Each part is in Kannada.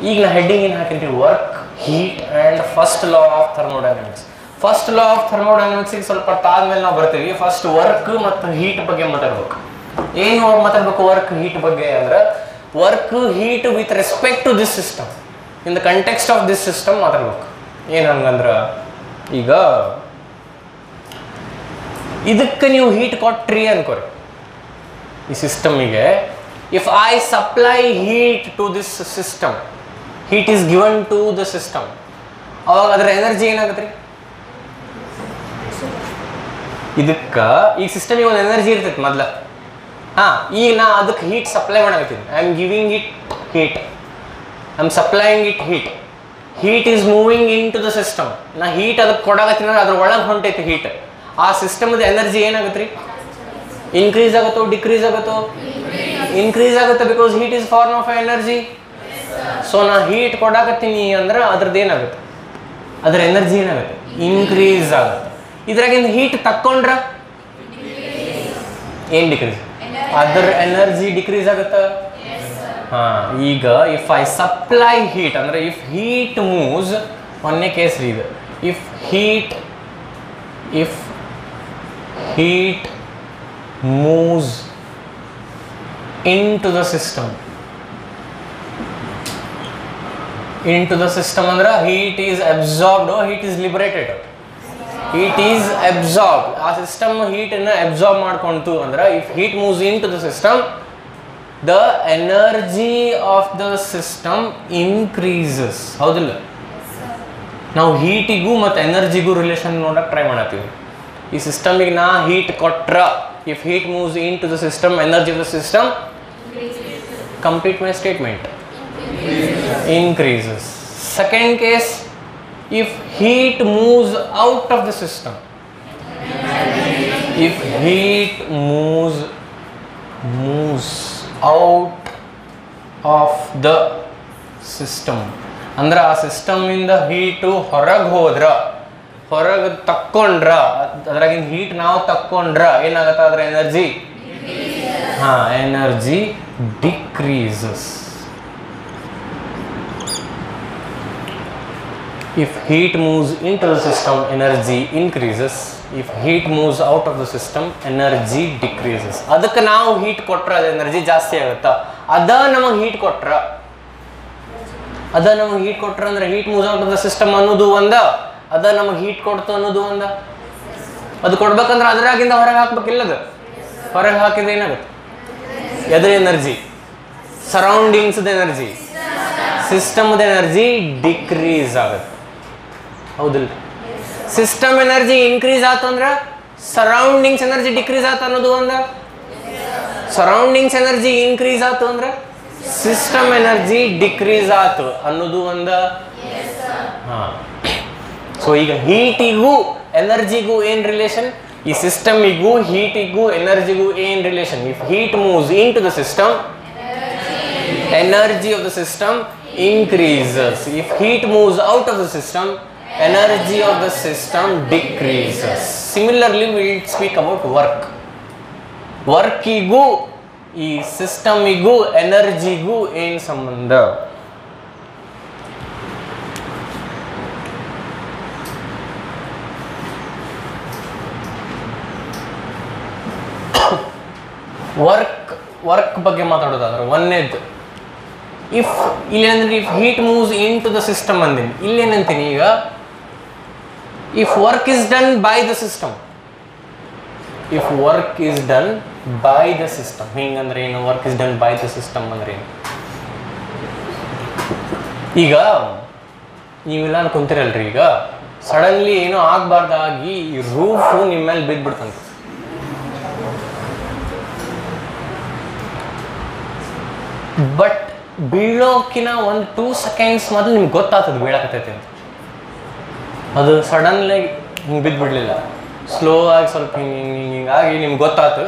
ಈಗ ನಾ ಹೆಡ್ಡಿಂಗ್ ಏನು ಹಾಕಿರ್ತೀವಿ, work, heat and first law of thermodynamics. First law of ಥರ್ಮೋಡೈನಮಿಕ್ಸಿಗೆ ಸ್ವಲ್ಪ ತಾದ್ಮೇಲೆ ನಾವು ಬರ್ತೀವಿ. ಫಸ್ಟ್ ವರ್ಕ್ ಮತ್ತು ಹೀಟ್ ಬಗ್ಗೆ ಮಾತಾಡ್ಬೇಕು. ಏನು ಮಾತಾಡ್ಬೇಕು ವರ್ಕ್ ಹೀಟ್ ಬಗ್ಗೆ ಅಂದ್ರೆ, work heat with respect to this system, in the context of this system ಮಾತಾಡ್ಬೇಕು. ಏನು ಹಂಗಂದ್ರೆ, ಈಗ ಇದಕ್ಕೆ ನೀವು ಹೀಟ್ ಕೊಟ್ರಿ ಅನ್ಕೋರಿ ಈ ಸಿಸ್ಟಮಿಗೆ. If I supply heat to this system, heat is given to the system, ಅವಾಗ ಅದರ ಎನರ್ಜಿ ಏನಾಗುತ್ತೆ ರೀ? ಇದಕ್ಕೆ ಈ ಸಿಸ್ಟಮಿಗೆ ಒಂದು ಎನರ್ಜಿ ಇರ್ತೈತೆ ಮೊದಲ. ಹಾಂ, ಈಗ ನಾ ಅದಕ್ಕೆ ಹೀಟ್ ಸಪ್ಲೈ ಮಾಡಾಕತ್ತೀನಿ. I am giving it heat, I am supplying it heat. Heat is moving in to the system. ನಾ ಹೀಟ್ ಅದಕ್ಕೆ ಕೊಡಾಕತ್ತೀನಿ ಅಂದ್ರೆ ಅದ್ರ ಒಳಗೆ ಹೊಂಟೈತಿ ಹೀಟ್. ಆ ಸಿಸ್ಟಮ್ದ ಎನರ್ಜಿ ಏನಾಗುತ್ತೆ ರೀ? ಇನ್ಕ್ರೀಸ್ ಆಗುತ್ತೋ ಡಿಕ್ರೀಸ್ ಆಗುತ್ತೋ? ಇನ್ಕ್ರೀಸ್ ಆಗುತ್ತೆ, because heat is form of energy. So ನಾ ಹೀಟ್ ಕೊಡಾಕತ್ತೀನಿ ಅಂದ್ರೆ ಅದ್ರದ್ದು ಏನಾಗುತ್ತೆ? ಅದರ ಎನರ್ಜಿ ಏನಾಗುತ್ತೆ? ಇನ್ಕ್ರೀಸ್ ಆಗುತ್ತೆ. ಇದ್ರಾಗಿಂದ ಹೀಟ್ ತಕ್ಕೊಂಡ್ರ ಏನು ಡಿಕ್ರೀಸ್? ಅದರ ಎನರ್ಜಿ ಡಿಕ್ರೀಸ್ ಆಗುತ್ತಾ? ಹಾಂ, ಈಗ ಇಫ್ ಐ ಸಪ್ಲೈ ಹೀಟ್ ಅಂದ್ರೆ, ಇಫ್ ಹೀಟ್ ಮೂವ್ಸ್, ಒಂದನೇ ಕೇಸ್ ರೀ ಇದು. If heat moves into the system ಅಂದ್ರೆ heat is absorbed or heat is liberated? Heat is absorbed. ಆ ಸಿಸ್ಟಮ್ heat ಅನ್ನು absorb ಮಾಡ್ಕೊಂತು ಅಂದ್ರೆ, if heat moves into the system, the energy of the system increases. ಹೌದಿಲ್ಲ? ನಾವು ಹೀಟಿಗೂ ಮತ್ತು ಎನರ್ಜಿಗೂ ರಿಲೇಷನ್ ನೋಡಕ್ಕೆ ಟ್ರೈ ಮಾಡತ್ತೀವಿ. ಈ ಸಿಸ್ಟಮಿಗೆ ನಾ ಹೀಟ್ ಕೊಟ್ರ, if heat moves in to the system, energy of the system complete my statement, increases. Second case, if heat moves out of the system, if heat moves out of the system ಅಂದ್ರೆ, ಆ ಸಿಸ್ಟಮ್ ಇಂದ ಹೀಟು ಹೊರಗೆ ಹೋದ್ರ, ಹೊರಗೆ ತಕ್ಕೊಂಡ್ರ, ಅದ್ರಾಗಿನ ಹೀಟ್ ನಾವು ತಕ್ಕೊಂಡ್ರ ಏನಾಗತ್ತ? ಅದರ energy energy decreases. If heat moves into the system, energy increases. If heat moves out of the system, energy decreases. ಅದಕ್ಕೆ ನಾವು ಹೀಟ್ ಕೊಟ್ರ ಅದು ಎನರ್ಜಿ ಜಾಸ್ತಿ ಆಗುತ್ತಾ? ಅದ ನಮಗೆ ಹೀಟ್ ಕೊಟ್ರ ಅಂದ್ರೆ, heat moves out of the system ಅನ್ನೋದು ಒಂದ, ಅದ ನಮಗೆ ಹೀಟ್ ಕೊಡ್ತು ಅನ್ನೋದು ಒಂದ. ಅದು ಕೊಡ್ಬೇಕಂದ್ರೆ ಅದ್ರಾಗಿಂದ ಹೊರಗೆ ಹಾಕ್ಬೇಕಿಲ್ಲ. ಅದು ಹೊರಗೆ ಹಾಕಿದ್ರೆ ಏನಾಗುತ್ತೆ? ಎದ್ರ ಎನರ್ಜಿ? ಸರೌಂಡಿಂಗ್ಸ್ದ ಎನರ್ಜಿ, ಸಿಸ್ಟಮ್ದ ಎನರ್ಜಿ ಡಿಕ್ರೀಸ್ ಆಗುತ್ತೆ. ಹೌದಿಲ್ಲ? ಸಿಸ್ಟಮ್ ಎನರ್ಜಿ ಇನ್ಕ್ರೀಸ್ ಆಯ್ತು ಅಂದ್ರೆ ಸರೌಂಡಿಂಗ್ಸ್ ಎನರ್ಜಿ ಡಿಕ್ರೀಸ್ ಆಯ್ತು ಅನ್ನೋದು ಒಂದ. ಸರೌಂಡಿಂಗ್ಸ್ ಎನರ್ಜಿ ಇನ್ಕ್ರೀಸ್ ಆಯ್ತು ಅಂದ್ರೆ ಸಿಸ್ಟಮ್ ಎನರ್ಜಿ ಡಿಕ್ರೀಸ್ ಆಯ್ತು ಅನ್ನೋದು ಒಂದ. ಹಾಂ, ಸೊ ಈಗ ಹೀಟಿಗೂ ಎನರ್ಜಿಗೂ ಏನು ರಿಲೇಷನ್? ಈ ಸಿಸ್ಟಮಿಗೂ ಹೀಟಿಗೂ ಎನರ್ಜಿಗೂ ಏನು ರಿಲೇಷನ್? If heat moves in to the system, energy of the system increases. If heat moves out of the system, energy of the system decreases. Similarly, we will speak about work. ವರ್ಕಿಗೂ ಈ ಸಿಸ್ಟಮಿಗೂ ಎನರ್ಜಿಗೂ ಏನು ಸಂಬಂಧ? ವರ್ಕ್ ಬಗ್ಗೆ ಮಾತಾಡೋದಾದ್ರೆ, ಒಂದೇದು ಇಫ್ ಇಲ್ಲೇನಂದ್ರೆ, if heat moves in to the system ಅಂದಿನಿ. ಇಲ್ಲೇನಂತೀನಿ ಈಗ, if work is done by the system, if work is done by the system. ಹಿಂಗಂದ್ರೆ ಏನು? Work is done by the system ಅಂದ್ರೆ ಏನು? ಈಗ ನೀವೆಲ್ಲ ಕುಂತಿರಲ್ರಿ, ಈಗ ಸಡನ್ಲಿ ಏನೋ ಆಗಬಾರ್ದಾಗಿ ರೂಫು ನಿಮ್ಮ ಮೇಲೆ ಬಿದ್ದುಬಿಡ್ತಂತ. ಬಟ್ ಬೀಳೋಕಿನ ಒಂದು 2 seconds ಮೊದಲು ನಿಮ್ಗೆ ಗೊತ್ತಾಗ್ತದೆ ಬೀಳಕತ್ತೈತಿ ಅಂತ. ಅದು ಸಡನ್ಲಿ ಹಿಂಗೆ ಬಿದ್ದುಬಿಡ್ಲಿಲ್ಲ, ಸ್ಲೋ ಆಗಿ ಸ್ವಲ್ಪ ಹಿಂಗಾಗಿ ನಿಮ್ಗೆ ಗೊತ್ತಾಯ್ತು.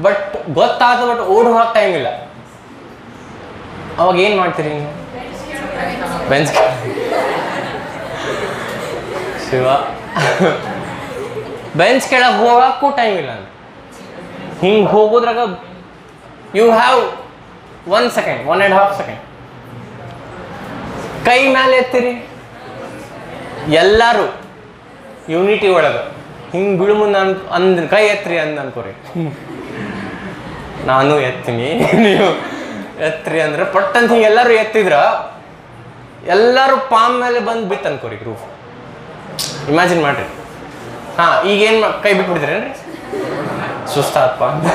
ಬಟ್ ಓಡ್ ಹೋಗಕ್ಕೆ ಟೈಮ್ ಇಲ್ಲ. ಅವಾಗ ಏನು ಮಾಡ್ತೀರಿ ನೀವು? ಬೆಂಚ್ ಶಿವ ಬೆಂಚ್ ಕೆಳಗೆ ಹೋಗಕ್ಕೂ ಟೈಮ್ ಇಲ್ಲ ಅಂತ. ಹಿಂಗೆ ಹೋಗೋದ್ರಾಗ ಯು ಹ್ಯಾವ್ 1 second, 1.5 seconds. ಕೈ ಮೇಲೆ ಎತ್ತಿರಿ ಎಲ್ಲರೂ ಯೂನಿಟಿ ಒಳಗೆ ಹಿಂಗೆ ಬಿಡು ಮುಂದೆ ಅಂದ್ ಕೈ ಎತ್ತಿರಿ ಅನ್ಕೋರಿ. ನಾನು ಎತ್ತೀನಿ ನೀವು ಎತ್ತಿರಿ ಅಂದ್ರೆ ಪಟ್ಟಂತ ಹಿಂಗೆ ಎಲ್ಲರೂ ಎತ್ತಿದ್ರ ಎಲ್ಲರೂ ಪಾಮ್ ಮೇಲೆ ಬಂದು ಬಿತ್ತು ಅನ್ಕೋರಿ ಗ್ರೂಪ್. ಇಮ್ಯಾಜಿನ್ ಮಾಡ್ರಿ. ಹಾಂ ಈಗೇನು ಕೈ ಬಿಟ್ಬಿಡ್ತೀರೇನ್ರಿ ಸುಸ್ತಾತ್ಪ ಅಂತ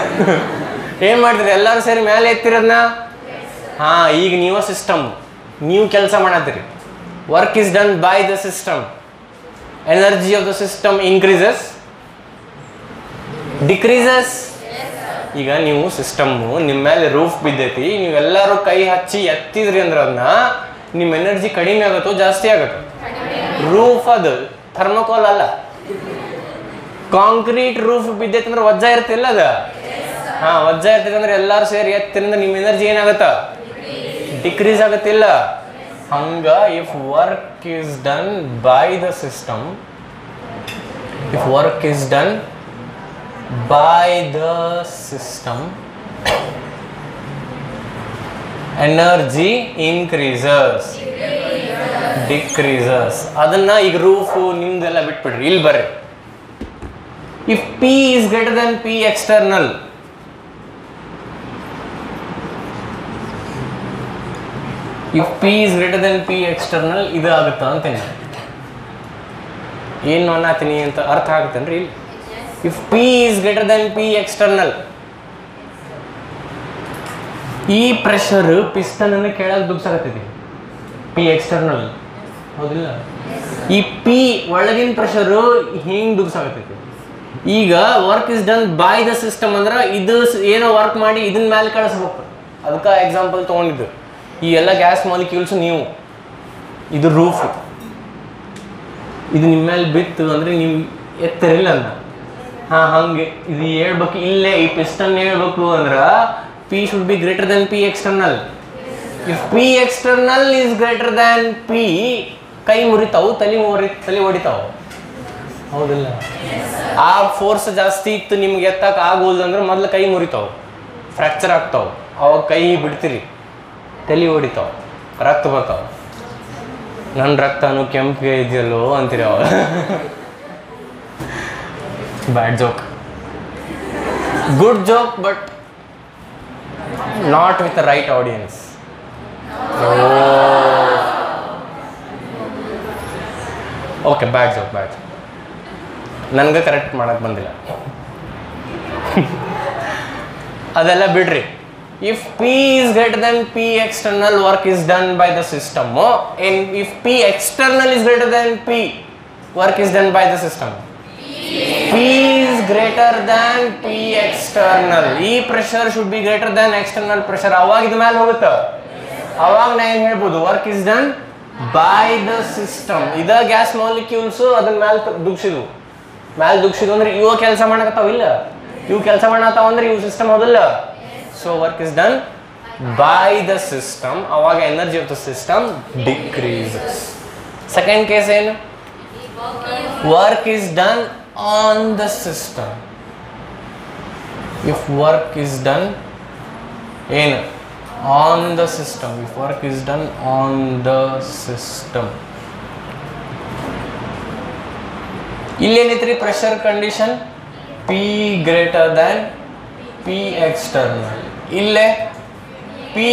ಏನು ಮಾಡಿದ್ರಿ ಎಲ್ಲರೂ ಸೇರಿ ಮೇಲೆ ಎತ್ತಿರೋದನ್ನ. ಹಾಂ ಈಗ ನೀವು ಸಿಸ್ಟಮ್ ನೀವು ಕೆಲಸ ಮಾಡತ್ತೀರಿ. Work is done by the system. Energy of the system increases decreases. ಈಗ ನೀವು ಸಿಸ್ಟಮ್ಮು ನಿಮ್ಮ ಮೇಲೆ ರೂಫ್ ಬಿದ್ದೈತಿ, ನೀವೆಲ್ಲರೂ ಕೈ ಹಚ್ಚಿ ಎತ್ತಿದ್ರಿ ಅಂದ್ರೆ ಅದನ್ನ ನಿಮ್ಮ ಎನರ್ಜಿ ಕಡಿಮೆ ಆಗುತ್ತೋ ಜಾಸ್ತಿ ಆಗುತ್ತೆ? ರೂಫ್ ಅದು ಥರ್ಮೋಕೋಲ್ ಅಲ್ಲ. ಕಾಂಕ್ರೀಟ್ ರೂಫ್ ಬಿದ್ದೈತೆ ಅಂದ್ರೆ ವಜ್ಜ ಇರ್ತಿಲ್ಲ ಅದ. ಹಾಂ ವಜ್ಜ ಇರ್ತೈತೆ ಅಂದ್ರೆ ಎಲ್ಲರೂ ಸೇರಿ ಎತ್ತಿರಿಂದ ನಿಮ್ಮ ಎನರ್ಜಿ ಏನಾಗುತ್ತ? ಡಿಕ್ರೀಸ್ ಆಗುತ್ತಿಲ್ಲ. ಹಂಗ if work is done by the system, if work is done by the system, energy increases decreases. ಅದನ್ನ ಈಗ ರೂಫ್ ನಿಮ್ದೆಲ್ಲ ಬಿಟ್ಬಿಡ್ರಿ, ಇಲ್ಲಿ ಬರ್ರಿ. If P is greater than P external, if P is greater than P external ಇದು ಆಗುತ್ತಾ ಅಂತೀನಿ. ಏನು ಅನ್ನತೀನಿ ಅಂತ ಅರ್ಥ ಆಗುತ್ತೇನ್ರಿ ಇಲ್ಲಿ? If P is greater than P external, ಈ ಪ್ರೆಷರ್ ಪಿಸ್ಟನ್ ಅನ್ನು ಕೆಳಗೆ ದುಗ್ಸಾಕತ್ತೈತಿ. P external ಹೌದಿಲ್ಲ? ಈ P ಒಳಗಿನ ಪ್ರೆಷರು ಹಿಂಗೆ ದುಗ್ಸಾಕತ್ತೈತಿ. ಈಗ work is done by the system ಅಂದ್ರೆ ಇದು ಏನೋ ವರ್ಕ್ ಮಾಡಿ ಇದನ್ನ ಮೇಲೆ ಕಳಿಸ್ಬೇಕು. ಅದಕ್ಕೆ ಎಕ್ಸಾಂಪಲ್ ತೊಗೊಂಡಿದ್ದು. ಈ ಎಲ್ಲ ಗ್ಯಾಸ್ ಮಾಲಿಕ್ಯೂಲ್ಸ್ ನೀವು, ಇದು ರೂಫ್, ಇದು ನಿಮ್ಮ ಮೇಲೆ ಬಿತ್ತು ಅಂದರೆ ನೀವು ಎತ್ತರಿಲ್ಲ ಅಂತ. ಹಾಂ ಹಂಗೆ ಇದು ಹೇಳ್ಬೇಕು. ಇಲ್ಲೇ ಈ ಪಿಸ್ಟನ್ ಹೇಳ್ಬೇಕು ಅಂದ್ರೆ P should be greater than P external. If P external is greater than P, ಕೈ ಮುರಿತಾವು, ತಲೆ ಹೊಡಿತಾವು ಹೌದಿಲ್ಲ? ಆ ಫೋರ್ಸ್ ಜಾಸ್ತಿ ಇತ್ತು ನಿಮ್ಗೆ ಎತ್ತಕ್ಕೆ ಆಗೋದು ಅಂದ್ರೆ ಮೊದಲು ಕೈ ಮುರಿತಾವು, ಫ್ರ್ಯಾಕ್ಚರ್ ಆಗ್ತಾವೆ. ಅವಾಗ ಕೈ ಬಿಡ್ತೀರಿ, ತಲೆ ಹೊಡಿತಾವೆ, ರಕ್ತ ಬರ್ತಾವೆ. ನನ್ನ ರಕ್ತನು ಕೆಂಪಿಗೆ ಇದೆಯಲ್ಲೋ ಅಂತೀರಿ ಅವಾಗ. Bad joke. Good joke, but not with the right audience. Okay, bad joke. ನನಗೆ ಕರೆಕ್ಟ್ ಮಾಡಕ್ಕೆ ಬಂದಿಲ್ಲ. ಅದೆಲ್ಲ ಬಿಡ್ರಿ. If P is greater than P external, work is done by the system. And if P external is greater than P, work is done by the system. P is greater than P external. ಈ pressure should be greater than external pressure. ಅವಾಗ ಇದು ಮೇಲೆ ಹೋಗುತ್ತೆ. ಅವಾಗ ನಾ ಏನು ಹೇಳ್ಬೋದು? Work is done by the system. ಇದ ಗ್ಯಾಸ್ ಮಾಲಿಕ್ಯೂಲ್ಸು ಅದನ್ನ ಮೇಲೆ ದುಗ್ಸಿದ್ವು ಅಂದ್ರೆ ಇವು ಕೆಲಸ ಮಾಡಕತ್ತಾವಿಲ್ಲ, ಇವು ಕೆಲಸ ಮಾಡತ್ತಾವ ಅಂದ್ರೆ ಇವು ಸಿಸ್ಟಮ್ ಹೌದಿಲ್ಲ. So work is done by the system. ಅವಾಗ energy of the system decreases. Second case ಏನು? Work is done on the system. If work is done on the system, if work is done on the system, illenitri pressure condition P greater than P external. Ille P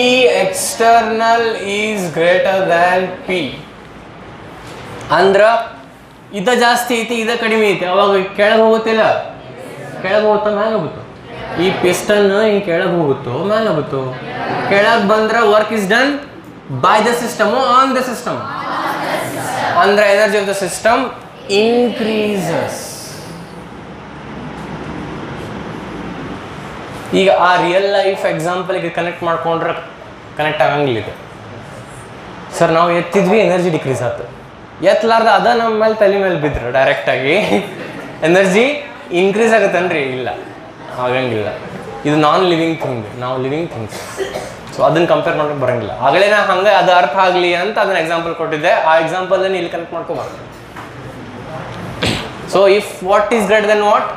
external is greater than P andra ಇದ ಜಾಸ್ತಿ ಐತಿ, ಇದ ಕಡಿಮೆ ಐತಿ. ಅವಾಗ ಕೆಳಗೆ ಹೋಗುತ್ತಿಲ್ಲ, ಕೆಳಗೆ ಹೋಗುತ್ತಾ ಮ್ಯಾಲೆ ಹೋಗುತ್ತೋ? ಈ ಪಿಸ್ಟನ್ ಹಿಂಗೆ ಕೆಳಗೆ ಹೋಗುತ್ತೋ ಮ್ಯಾಲೆ ಹೋಗುತ್ತೋ? ಕೆಳಗೆ ಬಂದ್ರೆ work is done by the system on the system ಅಂದ್ರೆ energy of the system increases. ಈಗ ಆ ರಿಯಲ್ ಲೈಫ್ ಎಕ್ಸಾಂಪಲ್ಗೆ ಕನೆಕ್ಟ್ ಮಾಡ್ಕೊಂಡ್ರೆ ಕನೆಕ್ಟ್ ಆಗಂಗಿಲ್ಲ. ಇದು ಸರ್ ನಾವು ಎತ್ತಿದ್ವಿ, ಎನರ್ಜಿ ಡಿಕ್ರೀಸ್ ಆಯ್ತು. ಎತ್ತಲಾರ್ದ ಅದ ನಮ್ಮ ಮೇಲೆ ತಲೆ ಮೇಲೆ ಬಿದ್ರು ಡೈರೆಕ್ಟಾಗಿ ಎನರ್ಜಿ ಇನ್ಕ್ರೀಸ್ ಆಗುತ್ತನ್ರಿ? ಇಲ್ಲ, ಆಗಂಗಿಲ್ಲ. ಇದು ನಾನ್ ಲಿವಿಂಗ್ ಥಿಂಗ್, ನಾವು ಲಿವಿಂಗ್ ಥಿಂಗ್ಸ್. ಸೊ ಅದನ್ನ ಕಂಪೇರ್ ಮಾಡೋಕೆ ಬರೋಂಗಿಲ್ಲ. ಆಗಲೇ ನಾ ಹಂಗೆ ಅದು ಅರ್ಥ ಆಗಲಿ ಅಂತ ಅದನ್ನ ಎಕ್ಸಾಂಪಲ್ ಕೊಟ್ಟಿದ್ದೆ. ಆ ಎಕ್ಸಾಂಪಲ್ನ ಇಲ್ಲಿ ಕನೆಕ್ಟ್ ಮಾಡ್ಕೊಬಾರ್ದು. So if what is greater than what?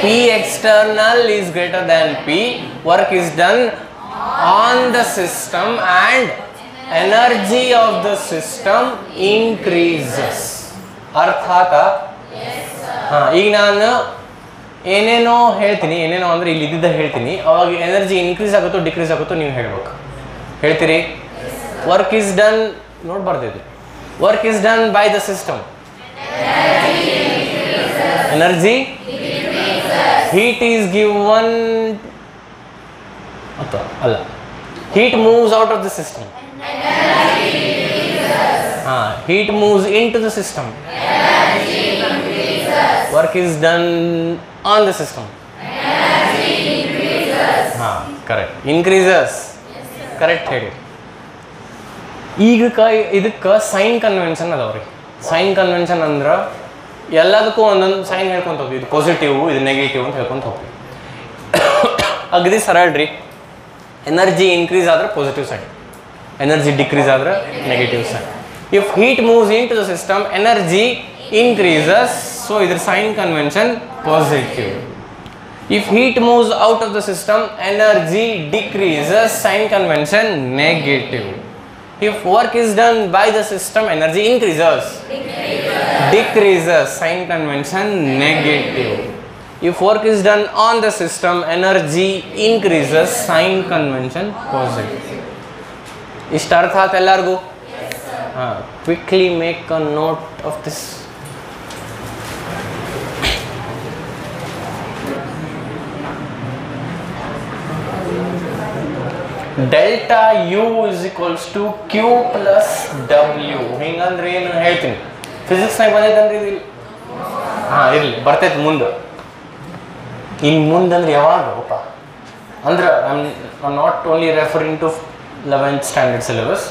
P external is greater than P, work is done on the system and energy of the system increases. ಅರ್ಥ ಆತಾ? ಈಗ ನಾನು ಏನೇನೋ ಹೇಳ್ತೀನಿ, ಏನೇನೋ ಅಂದ್ರೆ ಇಲ್ಲಿ ಇದ್ದಿದ್ದ ಹೇಳ್ತೀನಿ, ಅವಾಗ ಎನರ್ಜಿ ಇನ್ಕ್ರೀಸ್ ಆಗುತ್ತೋ ಡಿಕ್ರೀಸ್ ಆಗುತ್ತೋ ನೀವು ಹೇಳ್ಬೇಕು. ಹೇಳ್ತೀರಿ? ವರ್ಕ್ ಈಸ್ ಡನ್, ನೋಡ್ಬಾರ್ದಿದೆ, work is done by the system, energy heat is given ಅಲ್ಲ, heat moves out of the system, heat moves into the system, work is done on the system, correct, increases, correct ಹೇಳಿ. ಈಗ ಇದಕ್ಕೆ ಸೈನ್ ಕನ್ವೆನ್ಷನ್ ಅದಾವ್ರಿ. ಸೈನ್ ಕನ್ವೆನ್ಷನ್ ಅಂದ್ರೆ ಎಲ್ಲದಕ್ಕೂ ಒಂದೊಂದು ಸೈನ್ ಹೇಳ್ಕೊಂತ ಹೋಗ್ತೀವಿ. ಇದು ಪಾಸಿಟಿವ್, ಇದು ನೆಗೆಟಿವ್ ಅಂತ ಹೇಳ್ಕೊಂತ ಹೋಗ್ತೀವಿ. ಅಗದಿ ಸರಳ ರೀ. ಎನರ್ಜಿ ಇನ್ಕ್ರೀಸ್ ಆದ್ರೆ ಪಾಸಿಟಿವ್ ಸೈನ್, ಎನರ್ಜಿ ಡಿಕ್ರೀಸ್ ಆದ್ರೆ negative sign. If heat moves in to the system energy increases, so ಇದ್ರ sign convention positive. If heat moves out of the system energy decreases, sign convention negative. If work is done by the system, energy increases, decreases, sign convention negative. If work is done on the system, energy increases, sign convention positive. ಇಷ್ಟ ಅರ್ಥ ಆಯ್ತು ಎಲ್ಲರಿಗೂ? Quickly make a note of this. Delta you is equals to Q plus W. ಹಿಂಗಂದ್ರೆ ಏನು ಹೇಳ್ತೀನಿ, ಫಿಸಿಕ್ಸ್ನಾಗ ಬಂದೈತಂದ್ರೆ ಇದು ಇರಲಿ, ಬರ್ತೈತೆ ಮುಂದೆ. ಇನ್ನು ಮುಂದಂದ್ರೆ ಯಾವಾಗಪ್ಪ ಅಂದ್ರೆ I'm not only referring to 11th standard syllabus,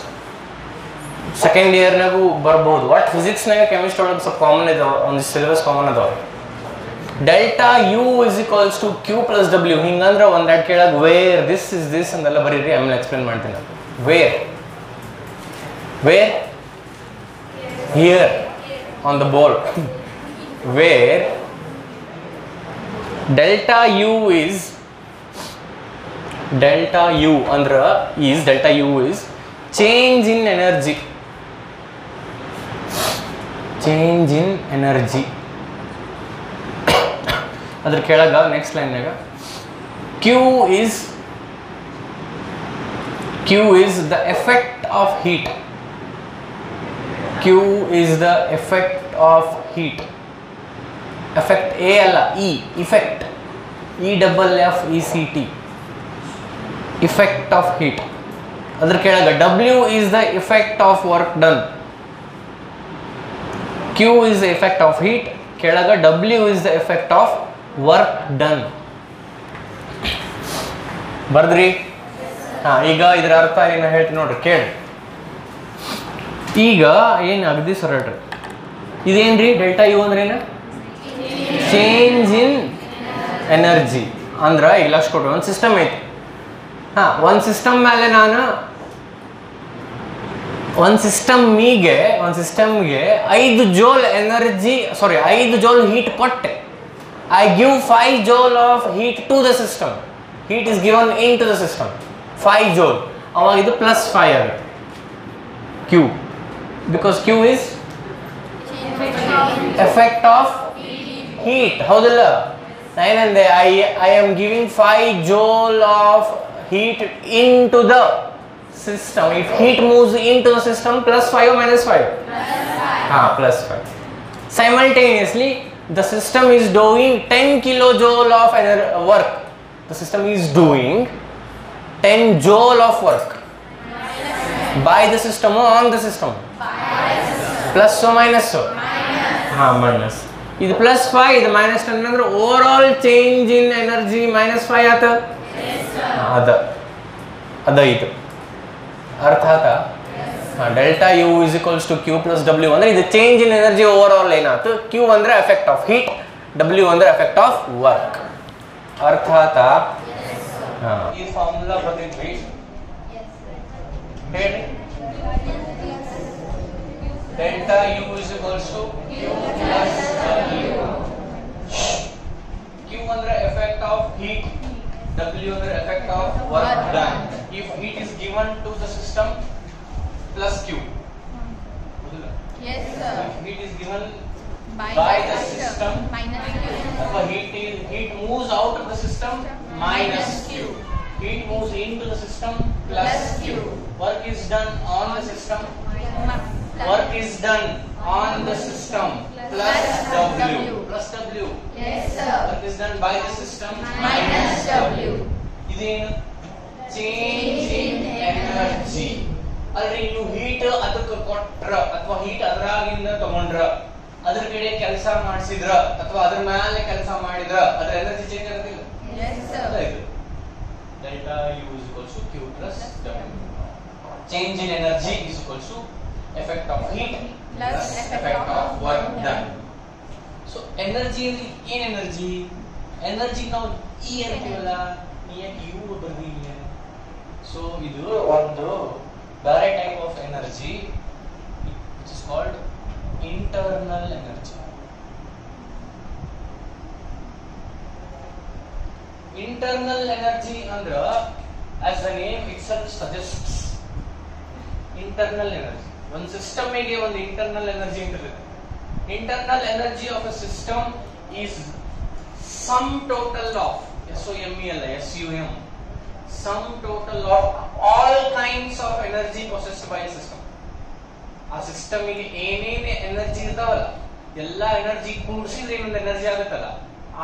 second ಇಯರ್ನಾಗೂ ಬರ್ಬೋದು. ಒಟ್ಟು ಫಿಸಿಕ್ಸ್ನಾಗ ಕೆಮಿಸ್ಟ್ರಿ ಒಳಗೆ ಸ್ವಲ್ಪ ಕಾಮನ್ ಇದಾವೆ, ಒಂದು ಸಿಲೆಬಸ್ ಕಾಮನ್ ಅದಾವೆ. ಡೆಲ್ಟಾ you is equals to Q plus W. ಹಿಂಗಂದ್ರೆ ಒಂದೆರಡು ಕೇಳಾಗ ವೇರ್ ದಿಸ್ ಇಸ್ ದಿಸ್ ಅಂತೆಲ್ಲ ಬರೀರಿ, ಆಮೇಲೆ ಎಕ್ಸ್ಪ್ಲೇನ್ ಮಾಡ್ತೀನಿ. Where here on the board, where delta you is, delta U ಅಂದ್ರೆ is, delta you is change in energy, change in energy. ಅದ್ರ ಕೆಳಗ ನೆಕ್ಸ್ಟ್ ಲೈನ್ನಾಗ Q is the effect of heat, Q is the effect of heat. Effect A ಅಲ್ಲ, E, effect, EFFECT, effect of heat. ಅದ್ರ ಕೆಳಗ W is the effect of work done. Q is the effect of heat, ಕೆಳಗ W is the effect of work done. ಬರ್ದ್ರಿ? ಈಗ ಇದರ ಅರ್ಥ ಏನು ಹೇಳ್ತೀನಿ ನೋಡ್ರಿ, ಕೇಳಿ. ಈಗ ಏನು ಅಗದಿ ಸರಳ್ರಿ, ಇದೇನ್ರಿ ಡೆಲ್ಟಾ ಯು ಅಂದ್ರೆ ಏನು? Change in energy. ಅಂದ್ರೆ ಈಗ ಲಕ್ಷ ಕೊಟ್ಟು ಒಂದು ಸಿಸ್ಟಮ್ ಐತಿ, ಒಂದು ಸಿಸ್ಟಮ್ ಮೇಲೆ ನಾನು ಒಂದು ಸಿಸ್ಟಮ್ಗೆ 5 ಜೋಲ್ ಎನರ್ಜಿ, 5 ಜೋಲ್ ಹೀಟ್ ಕೊಟ್ಟೆ. I give 5 joule of heat to the system. Heat is given into the system. 5 joule. ಅವಾಗ ಇದು ಪ್ಲಸ್ 5 ಆಗುತ್ತೆ. Q. Because Q is effect of heat. ಹೌದಲ್ಲ? ಏನಂದೆ, I am giving 5 joule of heat into the system. If heat moves into the system, plus 5 or minus 5? Plus 5. Simultaneously, the system is doing 10 kilojoule of work. The system is doing 10 joule of work. By the system or on the system? Plus or minus? Minus. This plus 5, this minus 10 ಅಂದ್ರೆ overall change in energy minus 5 ಆತ. ಅದ ಇದು ಅರ್ಥ ಆತಾ? Delta you is equals to Q plus W ಅಂದ್ರೆ ಇದು change in energy overall ಏನಾಯ್ತು. ಕ್ಯೂ ಅಂದ್ರೆ ಎಫೆಕ್ಟ್ ಆಫ್ ಹೀಟ್, ಡಬ್ಲ್ಯೂ ಅಂದ್ರೆ ಎಫೆಕ್ಟ್ ಆಫ್ ವರ್ಕ್. ಅರ್ಥ ಆತಾ? ಈ ಫಾರ್ಮುಲಾ ಬಂದಿದ್ವಿ ಹೇಳಿ. Delta you is equals to Q plus W. Q ಅಂದ್ರೆ ಎಫೆಕ್ಟ್ ಆಫ್ ಹೀಟ್, ಡಬ್ಲ್ಯೂ ಅಂದ್ರೆ effect of work done. If heat is given to the system, plus Q. Yes, sir. Heat is given By the system minus Q. ಅಥವಾ heat moves out of the system minus Q. Heat moves into the system plus Q. Work is done on the system. Work is done on the system plus W. Plus W. Yes, sir. Work is done by the system Minus W. ಇದೇನು ಚೇಂಜ್ ಇನ್ ಎನರ್ಜಿ. ಅಲ್ರಿ ನೀವು ಹೀಟ್ ಅದಕ್ಕೆ ಕೊಟ್ರ ಅಥವಾ ಹೀಟ್ ಅದರಾಗಿಂದ ತಗೊಂಡ್ರ ಅದ್ರ ಕಡೆ ಕೆಲಸ ಮಾಡಿಸಿದ್ರ ಅಥವಾ ಅದ್ರ ಮೇಲೆ ಕೆಲಸ ಮಾಡಿದ್ರ ಅದ್ರ ಎನರ್ಜಿ ಚೇಂಜ್ ಆಗುತ್ತಿಲ್ಲ. Yes, sir. ಇದು delta U is equals to Q plus W. Change in energy is equals to effect of heat plus effect of work done. So energy ಏನ್ ಎನರ್ಜಿ? ಎನರ್ಜಿ ನಾವು E ಅಂತೀವಲ್ಲ, E ಯಾಕೆ U ಬರ್ದಿಲ್ಲ? ಸೊ ಇದು ಒಂದು ಬೇರೆ type of energy which is called internal energy. Internal energy ಅಂದ್ರೆ as the name itself suggests, internal energy. ಒಂದು ಸಿಸ್ಟಮ್ ಗೆ ಒಂದು ಇಂಟರ್ನಲ್ ಎನರ್ಜಿ ಇರ್ತದೆ. Internal energy of a system is sum total of SUM, sum total of all kinds of energy possessed by a system. ಆ ಸಿಸ್ಟಮ್ ಗೆ ಏನೇನೇ ಎನರ್ಜಿ ಇರ್ತಾವಲ್ಲ ಎಲ್ಲ ಎನರ್ಜಿ ಕೂಡಿಸಿದ್ರೆ ಏನೊಂದು ಎನರ್ಜಿ ಆಗುತ್ತಲ್ಲ,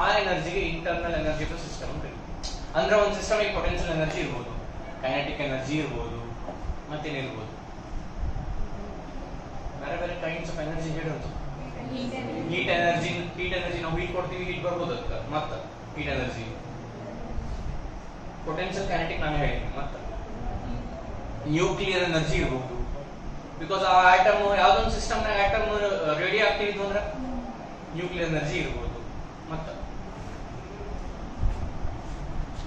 ಆ ಎನರ್ಜಿಗೆ ಇಂಟರ್ನಲ್ ಎನರ್ಜಿ ಆಫ್ ಸಿಸ್ಟಮ್ ಅಂತ. ಅಂದ್ರೆ ಒಂದು ಸಿಸ್ಟಮ್ ಗೆ ಪೊಟೆನ್ಶಿಯಲ್ ಎನರ್ಜಿ ಇರ್ಬೋದು, ಕೈನೆಟಿಕ್ ಎನರ್ಜಿ ಇರ್ಬೋದು, ಮತ್ತೇನಿರ್ಬೋದು, ಬೇರೆ ಬೇರೆ ಕೈಂಡ್ಸ್ ಆಫ್ ಎನರ್ಜಿ ಹೇಳಿರೋದು. ಹೀಟ್ ಎನರ್ಜಿ ನಾವು ಹೀಟ್ ಕೊಡ್ತೀವಿ, ಹೀಟ್ ಬರ್ಬೋದು ಅದಕ್ಕೆ. ಮತ್ತೆ ಹೀಟ್ ಎನರ್ಜಿ, ಪೊಟೆನ್ಶಿಯಲ್ ಕೈನೆಟಿಕ್ ನಾನು ಹೇಳಿದ್ದೀನಿ. ಮತ್ತೆ ನ್ಯೂಕ್ಲಿಯರ್ ಎನರ್ಜಿ ಇರ್ಬೋದು, ಬಿಕಾಸ್ ಆ ಆಟಮ್ ಯಾವ್ದೊಂದು ಸಿಸ್ಟಮ್ ನ ಆಟಮ್ ರೇಡಿಯೋ ಆಕ್ಟಿವ್ ಇದ್ದು ಅಂದ್ರೆ ನ್ಯೂಕ್ಲಿಯರ್ ಎನರ್ಜಿ ಇರ್ಬೋದು. ಮತ್ತೆ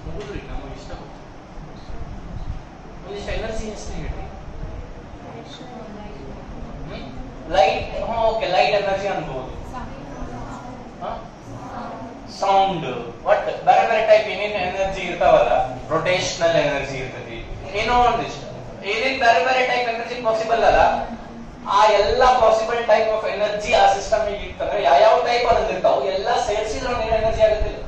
ಮುಗಿದ್ರಿ ನಮಗೆ ಇಷ್ಟ ಒಂದಿಷ್ಟು ಎನರ್ಜಿ ಎಷ್ಟು ಹೇಳಿ. ಲೈಟ್, ಓಕೆ, ಲೈಟ್ ಎನರ್ಜಿ ಅನ್ಬಹುದು. ಸೌಂಡ್, ಒಟ್ ಬೇರೆ ಬೇರೆ ಟೈಪ್ ಏನೇನು ಎನರ್ಜಿ ಇರ್ತಾವಲ್ಲ, ರೊಟೇಷನಲ್ ಎನರ್ಜಿ ಇರ್ತದೆ, ಏನೋ ಒಂದಿಷ್ಟು ಏನೇನ್ ಬೇರೆ ಬೇರೆ ಟೈಪ್ ಎನರ್ಜಿ ಪಾಸಿಬಲ್ ಅಲ್ಲ, ಆ ಎಲ್ಲಾ ಪಾಸಿಬಲ್ ಟೈಪ್ ಆಫ್ ಎನರ್ಜಿ ಆ ಸಿಸ್ಟಮ್ ಇರ್ತಂದ್ರೆ ಯಾವ ಟೈಪ್ ಅದ್ರಲ್ಲಿ ಇರ್ತಾವ ಎಲ್ಲ ಸೇರಿಸಿದ್ರೆ ಒಂದು ಎನರ್ಜಿ ಆಗುತ್ತಿಲ್ಲ.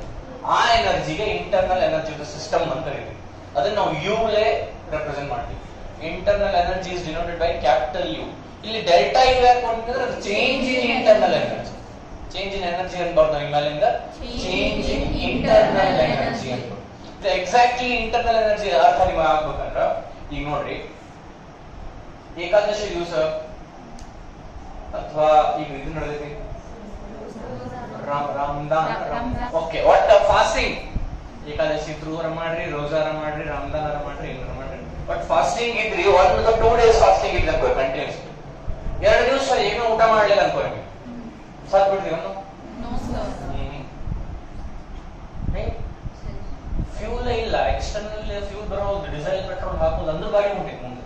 ಆ ಎನರ್ಜಿಗೆ internal energy of the system ಅಂತ ಕರೀತೀವಿ. ಅದನ್ನ ನಾವು ಯುಲೇ ರೆಪ್ರೆಸೆಂಟ್ ಮಾಡ್ತೀವಿ. Internal energy is denoted by capital U. ಇಲ್ಲಿ ಡೆಲ್ಟಾ ಯು ಯಾಕೆ ಕೊಟ್ಟಿದ್ರೆ ಅದು change in internal energy. Change in energy ಅನ್ಬಾರ್ದು ನಾವು ಮೇಲಿಂದ, ಚೇಂಜ್ ಇನ್ ಇಂಟರ್ನಲ್ ಎನರ್ಜಿ ಅಂತ. ಎಕ್ಸಾಕ್ಟ್ಲಿ ಇಂಟರ್ನಲ್ ಎನರ್ಜಿ ಅರ್ಥ ನಿಮಗೆ ಆಗ್ಬೇಕಂದ್ರ ಈಗ ನೋಡ್ರಿ, ಏಕಾದಶಿ ದಿವಸ ಅಥವಾ ಈಗ ಇದು ನಡೆದೈತಿ ರಾಮದಾನ್, ಓಕೆ, ಒಟ್ಟ ಫಾಸ್ಟಿಂಗ್, ಏಕಾದಶಿ ಇದ್ರು ಮಾಡ್ರಿ, ರೋಜಾರ ಮಾಡ್ರಿ, ರಾಮದಾನ ಮಾಡ್ರಿ, ಏನಾರ ಮಾಡ್ರಿ, ಬಟ್ ಫಾಸ್ಟಿಂಗ್ ಇದ್ರಿ 1 to 2 days ಫಾಸ್ಟಿಂಗ್ ಇದ್ರಿ ಅನ್ಕೋ, ಕಂಟಿನ್ಯೂಸ್ 2 ದಿವಸ ಏನೋ ಊಟ ಮಾಡ್ಲಿಲ್ಲ ಅನ್ಕೋ, ನಿಮಗೆ ಸಾತ್ ಬಿಡ್ತೀವಿ ಅವನು. ಫ್ಯೂಲ್ ಇಲ್ಲ, ಎಕ್ಸ್ಟರ್ನಲ್ ಫ್ಯೂಲ್ ಬರೋದು, ಡೀಸೆಲ್ ಪೆಟ್ರೋಲ್ ಹಾಕೋದು ಅಂದ್ರೆ ಗಾಡಿ ಮುಟ್ಟಿತ್ತು ಮುಂದೆ.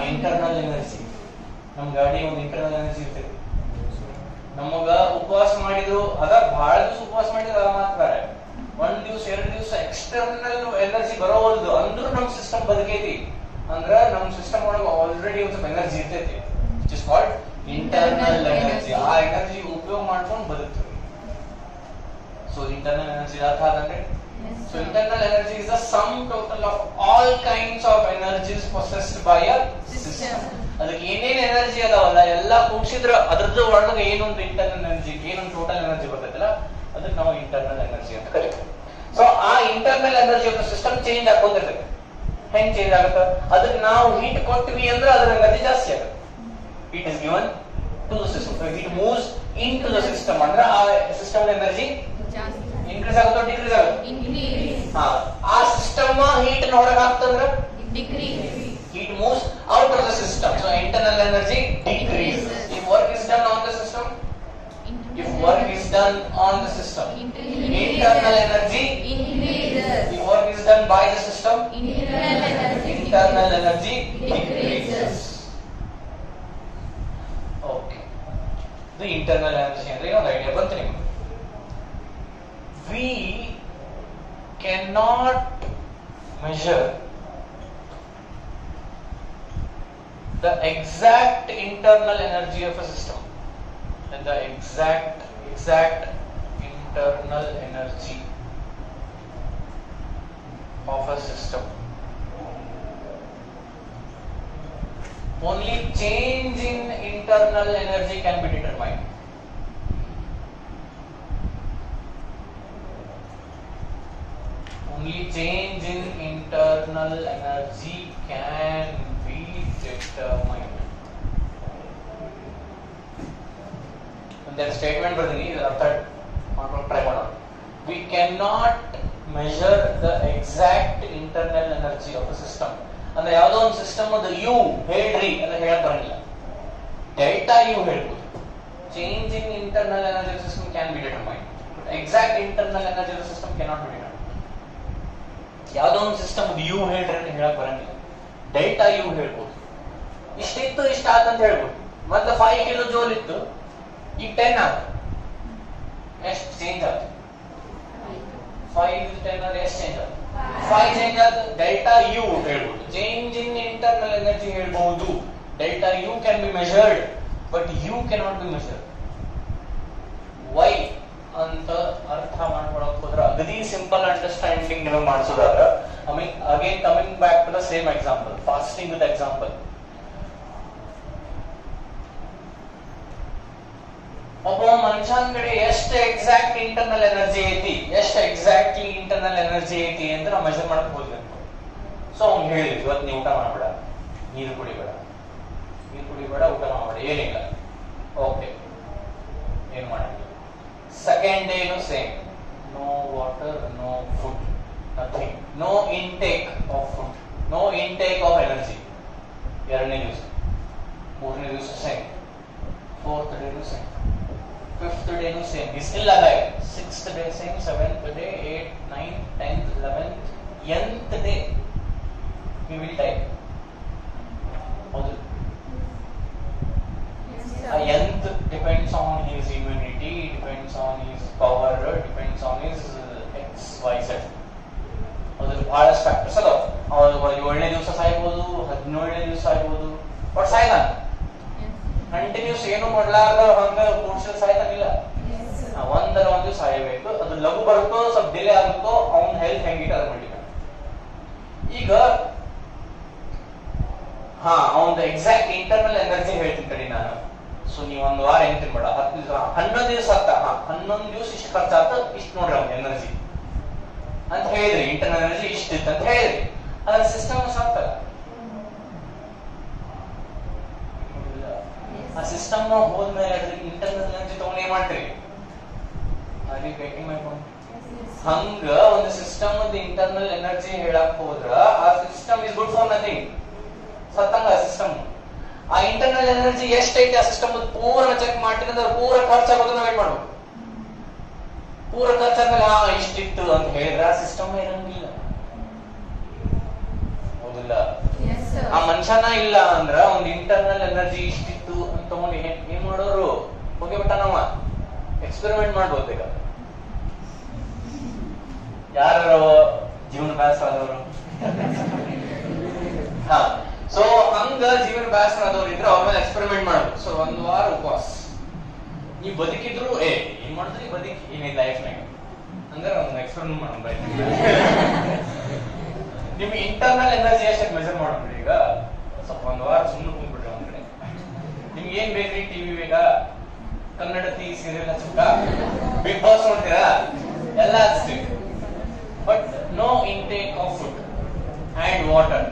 ಇಂಟರ್ನಲ್ ಎನರ್ಜಿ, ನಮ್ ಗಾಡಿ ಒಂದು ಇಂಟರ್ನಲ್ ಎನರ್ಜಿ ಇರ್ತದೆ. ನಮಗ ಉಪವಾಸ ಮಾಡಿದ್ರು ಅದ ಬಹಳ ದಿವಸ ಉಪವಾಸ ಮಾಡಿದ್ರೆ ಅದ ಮಾತ್ರ 1 ದಿವಸ 2 ದಿವಸ ಎಕ್ಸ್ಟರ್ನಲ್ ಎನರ್ಜಿ ಬರೋವಲ್ದು ಅಂದ್ರೂ ನಮ್ ಸಿಸ್ಟಮ್ ಬದುಕೈತಿ. ಅಂದ್ರ ನಮ್ ಸಿಸ್ಟಮ್ ಒಳಗೆ ಆಲ್ರೆಡಿ ಒಂದು ಸ್ವಲ್ಪ ಎನರ್ಜಿ ಇರ್ತೈತಿ, which is called internal energy. ಆ ಎನರ್ಜಿ ಉಪಯೋಗ ಮಾಡ್ಕೊಂಡು ಬದುಕ್ತೀವಿ. ಸೊ ಇಂಟರ್ನಲ್ ಎನರ್ಜಿ ಅರ್ಥ ಆಗಂದ್ರೆ, so internal energy is the sum total of all kinds of energies possessed by a system. ಅದಕ್ಕೆ ಏನೇನ್ ಎನರ್ಜಿ ಅದಾವಲ್ಲ ಎಲ್ಲ ಕೂಡಿಸಿದ್ರ ಅದ್ರದ್ದು ಒಳಗೆ ಏನೊಂದು ಇಂಟರ್ನಲ್ ಎನರ್ಜಿ, ಏನೊಂದು ಟೋಟಲ್ ಎನರ್ಜಿ ಬರ್ತೈತಲ್ಲ ಅದಕ್ಕೆ ನಾವು ಇಂಟರ್ನಲ್ ಎನರ್ಜಿ ಅಂತ ಕರಿತೀವಿ. ಸೊ ಆ internal energy of system change ಆಗೋದಿರ್ತದೆ. ಹೆಂಗ್ ಚೇಂಜ್ ಆಗುತ್ತೆ? ಅದಕ್ಕೆ ನಾವು ಹೀಟ್ ಕೊಟ್ವಿ ಅಂದ್ರೆ ಅದರ ಎನರ್ಜಿ ಜಾಸ್ತಿ ಆಗುತ್ತೆ. Heat is given to the system, heat moves in to the system ಅಂದ್ರೆ ಆ ಸಿಸ್ಟಮ್ ಎನರ್ಜಿ ಇನ್ಕ್ರೀಸ್ ಆಗುತ್ತೋ ಡಿಕ್ರೀಸ್ ಆಗುತ್ತೆ? ಆ ಸಿಸ್ಟಮ್ ಹೀಟ್ ಹೊರಗೆ ಹಾಕ್ತಂದ್ರೆ decrease. Heat moves out of the system, so internal energy decreases. If work is done on the system, internal energy increases. If work is done by the system, internal energy decreases. Okay. The internal energy ಅಂದ್ರೆ ಒಂದು ಐಡಿಯಾ ಬಂತು ನಿಮಗೆ. We cannot measure the exact internal energy of a system, and the exact internal energy of a system. Only change in internal energy can be determined. Only change in internal energy can be determined. That statement ಬರ್ತೀನಿ ಅರ್ಥ ಮಾಡ್ಕೊಂಡು ಟ್ರೈ ಮಾಡೋಣ. We cannot measure the exact internal energy of a system. ಅಂದ್ರೆ ಯಾವುದೋ ಒಂದು ಸಿಸ್ಟಮ್ ಅದು ಯು ಹೇಳ್ರಿ ಅಂತ ಹೇಳಕ್ ಬರಂಗಿಲ್ಲ. ಡೆಲ್ಟಾ ಯು ಹೇಳ್ಬೋದು. Change in internal energy of system can be determined. Exact internal energy of system cannot be determined. ಯಾವುದೋ ಒಂದು ಸಿಸ್ಟಮ್ ಅದು ಯು ಹೇಳ್ರಿ ಅಂತ ಹೇಳಕ್ ಬರಂಗಿಲ್ಲ. ಡೆಲ್ಟಾ ಯು ಹೇಳ್ಬೋದು. ಇಷ್ಟಿತ್ತು ಇಷ್ಟ ಆತಂತ ಹೇಳ್ಬೋದು. ಮೊದಲು 5 ಕಿಲೋ ಜೋಲ್ ಇತ್ತು, ಈಗ 10 ಆಯ್ತು. ಎಷ್ಟು ಚೇಂಜ್ ಆಯ್ತು? 5 10 ಅಂದ್ರೆ ಎಷ್ಟು ಚೇಂಜ್ ಆಯ್ತು? 5 ಚೇಂಜ್ ಆಯ್ತು. ಡೆಲ್ಟಾ ಯು ಹೇಳ್ಬೋದು. ಚೇಂಜ್ ಇನ್ ಇಂಟರ್ನಲ್ ಎನರ್ಜಿ ಹೇಳ್ಬಹುದು. Delta U can be measured, but U cannot be measured. Why ಅಂತ ಅರ್ಥ ಮಾಡ್ಕೊಳಕ್ ಹೋದ್ರೆ ಅಗದಿ ಸಿಂಪಲ್ ಅಂಡರ್ಸ್ಟ್ಯಾಂಡಿಂಗ್ ನಿಮಗೆ ಮಾಡಿಸೋದಾದ್ರೆ, again coming back to the same example, fasting with example. ಒಬ್ಬ ಮನುಷ್ಯನ ಕಡೆ ಎಷ್ಟು ಎಕ್ಸಾಕ್ಟ್ ಇಂಟರ್ನಲ್ ಎನರ್ಜಿ ಐತಿ, ಎಷ್ಟು ಎಕ್ಸಾಕ್ಟ್ಲಿ ಇಂಟರ್ನಲ್ ಎನರ್ಜಿ ಐತಿ ಅಂತ ನಾವು ಮೆಜರ್ ಮಾಡಕ್ ಹೋಗ್ಬೇಕು. ಸೊ ಅವ್ನು ಹೇಳಿದ್ವಿ, ಇವತ್ತು ನೀವು ಊಟ ಮಾಡಬೇಡ, ನೀರು ಕುಡಿಬೇಡ, ಊಟ ಮಾಡಬೇಡ, ಏನಿಲ್ಲ. ಓಕೆ, ಏನ್ ಮಾಡಂಗಿಲ್ಲ. ಸೆಕೆಂಡ್ ಡೇನು same, no water, no food, nothing, no intake of food, no intake of energy. ಎರಡನೇ ದಿವಸ, ಮೂರನೇ ದಿವಸ ಸೇಮ್, ಫೋರ್ತ್ ಡೇನು ಸೇಮ್, ಫಿಫ್ತ್ ಡೇನು same, still alive. Sixth day same, seventh day, 8th, 9th, 10th, 11th, nth day we will die. ಹೌದು. nth depends on his immunity, depends on his power, depends on his XYZ. ಹೌದು, ಬಹಳಷ್ಟು ಫ್ಯಾಕ್ಟರ್ಸ್ ಅದಾವ. ಅವ್ರು 7ನೇ ದಿವಸ ಸಾಯ್ಬೋದು, 17ನೇ ದಿವಸ ಸಾಯ್ಬೋದು, ಬಟ್ ಸಾಯ್ತಾನ. ಕಂಟಿನ್ಯೂಸ್ ಏನು ಮಾಡ್ಲಾರ್ದ ಹಂಗ ಕೂಡ್ಸಲ್ ಸಾಯ್ತಾನಿಲ್ಲ. ಒಂದರ ಒಂದು ಸಾಯಬೇಕು. ಅದು ಲಘು ಬರುತ್ತೋ ಸ್ವಲ್ಪ ಡಿಲೇ ಆಗುತ್ತೋ ಅವ್ನ ಹೆಲ್ತ್ ಹೆಂಗಿಟ್ಟು ಅದ್ರ ಮಾಡಿಕ. ಈಗ ಅವನ ಎಕ್ಸಾಕ್ಟ್ ಇಂಟರ್ನಲ್ ಎನರ್ಜಿ ಹೇಳ್ತೀನಿ ಕಡಿ ನಾನು. ಸೊ ನೀವು ಒಂದು ವಾರ ಏನ್ ತಿನ್ಬೇಡ, 11 ದಿವಸ ಆಗ್ತಾ, 11 ದಿವಸ ಇಷ್ಟು ಖರ್ಚಾತ, ಇಷ್ಟು ನೋಡ್ರಿ ಅವ್ನ ಎನರ್ಜಿ ಅಂತ ಹೇಳಿದ್ರಿ, ಇಂಟರ್ನಲ್ ಎನರ್ಜಿ ಇಷ್ಟ ಇತ್ತು ಅಂತ ಹೇಳಿದ್ರಿ. ಅದ್ರ ಸಿಸ್ಟಮ್ ಸಾಕ್ತಲ್ಲ. ಆ ಸಿಸ್ಟಮ್ ಹೋದ್ಮೇಲೆ ಅದ್ರ ಇಂಟರ್ನಲ್ ಎನರ್ಜಿ ತಗೊಂಡು ಏನ್ ಮಾಡ್ತೀರಿ? ಹಂಗ ಒಂದು ಸಿಸ್ಟಮ್ ಇಂಟರ್ನಲ್ ಎನರ್ಜಿ ಹೇಳಕ್ ಹೋದ್ರ ಆ system is good for nothing. ಸತ್ತಂಗ ಆ ಸಿಸ್ಟಮ್. ಆ ಇಂಟರ್ನಲ್ ಎನರ್ಜಿ ಎಷ್ಟೈತಿ ಆ ಸಿಸ್ಟಮ್ ಪೂರ ಚೆಕ್ ಮಾಡ್ತೀನಿ, ಪೂರ ಖರ್ಚಾಗೋದು ನಾವ್ ಏನ್ ಮಾಡ್ಬೇಕು? ಪೂರ ಖರ್ಚಾದ್ಮೇಲೆ ಇಷ್ಟಿತ್ತು ಅಂತ ಹೇಳಿದ್ರೆ ಆ ಸಿಸ್ಟಮ್ ಇರಂಗಿಲ್ಲ. ಹೌದಿಲ್ಲ? ಆ ಮನುಷ್ಯನ ಇಲ್ಲ ಅಂದ್ರ ಒಂದು ಇಂಟರ್ನಲ್ ಎನರ್ಜಿ ಇಷ್ಟಿತ್ತು ಅಂತ ತಗೊಂಡು ಏನ್ ಮಾಡೋರು? ಹೋಗಿಬಿಟ್ಟ ನಾವ ಎಕ್ಸ್ಪೆರಿಮೆಂಟ್ ಮಾಡ್ಬೋದು. ಈಗ ಯಾರು ಜೀವನ ಬ್ಯಾಸರ ಆದವರು, ಸೊ ಹಂಗ ಜೀವನ ಬ್ಯಾಸರ ಆದವ್ರು ಇದ್ರೆ ಅವ್ರ ಮೇಲೆ ಎಕ್ಸ್ಪೆರಿಮೆಂಟ್ ಮಾಡ್ಬೋದು. ಸೊ 1 ವಾರ ಉಪವಾಸ, ನೀವ್ ಬದುಕಿದ್ರು ಏನ್ ಮಾಡಿದ್ರಿ ಬದುಕಿ ಏನಿಲ್ಲ ಲೈಫ್ನಾಗ ಅಂದ್ರೆ ಒಂದು ಎಕ್ಸ್ಪೆರಿಮೆಂಟ್ ಮಾಡೋಣ. ನಿಮ್ ಇಂಟರ್ನಲ್ ಎನರ್ಜಿ ಎಷ್ಟಕ್ಕೆ ಮೆಜರ್ ಮಾಡೋಣ್ರಿ. ಈಗ ಸ್ವಲ್ಪ 1 ವಾರ ಸುಮ್ಮನೆ ಕುಂದ್ಬಿಟ್ರಿ ಒಂದ್ ಕಡೆ. ನಿಮ್ಗೆ ಏನ್ ಬೇಕ್ರಿ? ಟಿವಿ ಬೇಕಾ? ಕನ್ನಡತಿ ಸೀರಿಯಲ್ ಹಚ್ಚಬೇಕಾ? ಬಿಗ್ ಬಾಸ್ ನೋಡ್ತೀರಾ? ಎಲ್ಲ ಹಚ್ತೀವಿ. But no intake of food and water.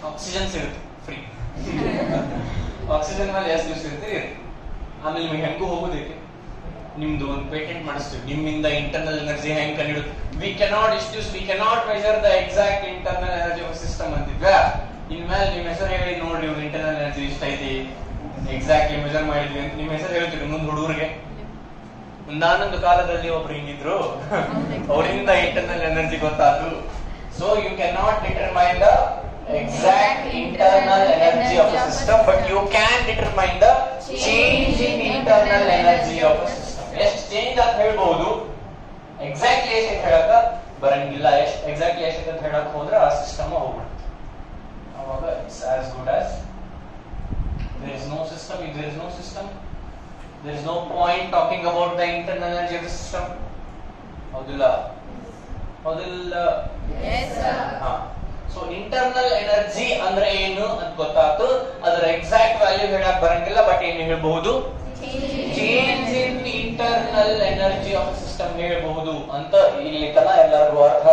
Oxygen ಸಿಗುತ್ತೆ ಫ್ರೀ. ಆಕ್ಸಿಜನ್ ಮೇಲೆ ಎಷ್ಟು ದಿವಸ ಇರ್ತೀರಿ. ಆಮೇಲೆ ನಿಮ್ಗೆ ಹೆಂಗೂ ಹೋಗೋದಕ್ಕೆ ನಿಮ್ದು ಒಂದು ಪೇಟೆಂಟ್ ಮಾಡಿಸ್ತೀವಿ. ನಿಮ್ಮಿಂದ ಇಂಟರ್ನಲ್ ಎನರ್ಜಿ ಹೆಂಗ್ ಕಂಡಿಡುತ್ತೆ. We cannot measure the exact internal energy of system ಅಂತಿದ್ವಾ. ಇನ್ಮೇಲೆ ನಿಮ್ ಹೆಸರು ಹೇಳಿ ನೋಡ್ರಿ, ಇವ್ರ ಇಂಟರ್ನಲ್ ಎನರ್ಜಿ ಇಷ್ಟ ಐತಿ, ಎಕ್ಸಾಕ್ಟ್ಲಿ ಮೆಜರ್ ಮಾಡಿದ್ವಿ ಅಂತ ನಿಮ್ ಹೆಸರು ಹೇಳ್ತೀವಿ ಮುಂದ್ ಹುಡುಗರಿಗೆ. ಒಂದಾನೊಂದು ಕಾಲದಲ್ಲಿ ಒಬ್ರು ಹಿಂಗಿದ್ರು, ಅವರಿಂದ ಇಂಟರ್ನಲ್ ಎನರ್ಜಿ ಗೊತ್ತಾದ್ರು. So you can not determine the exact internal energy of a system, but you can determine the change in internal energy of a system. ಎಷ್ಟು ಚೇಂಜ್ ಅಂತ ಹೇಳ್ಬಹುದು, ಎಕ್ಸಾಕ್ಟ್ಲಿ ಎಷ್ಟು ಹೇಳಕ ಬರಂಗಿಲ್ಲ. ಎಕ್ಸಾಕ್ಟ್ಲಿ ಎಷ್ಟು ಅಂತ ಹೇಳಕ್ ಹೋದ್ರೆ ಆ ಸಿಸ್ಟಮ್ ಹೋಗ್ಬಿಡುತ್ತೆ. ಅವಾಗ it's as good as if there is no system, there is no point talking about the internal energy of the system. ಹೌದಿಲ್ಲ? Yes, sir. So internal energy ಅಂದ್ರೆ ಏನು ಅಂತ ಗೊತ್ತಾಯ್ತು. ಅದರ ಎಕ್ಸಾಕ್ಟ್ ವ್ಯಾಲ್ಯೂ ಹೇಳಕ್ ಬರಂಗಿಲ್ಲ, ಬಟ್ ಏನು ಹೇಳ್ಬಹುದು? Change in internal energy of system ಹೇಳ್ಬಹುದು ಅಂತ ಇಲ್ಲಿ ತನ ಎಲ್ಲರಿಗೂ ಅರ್ಥ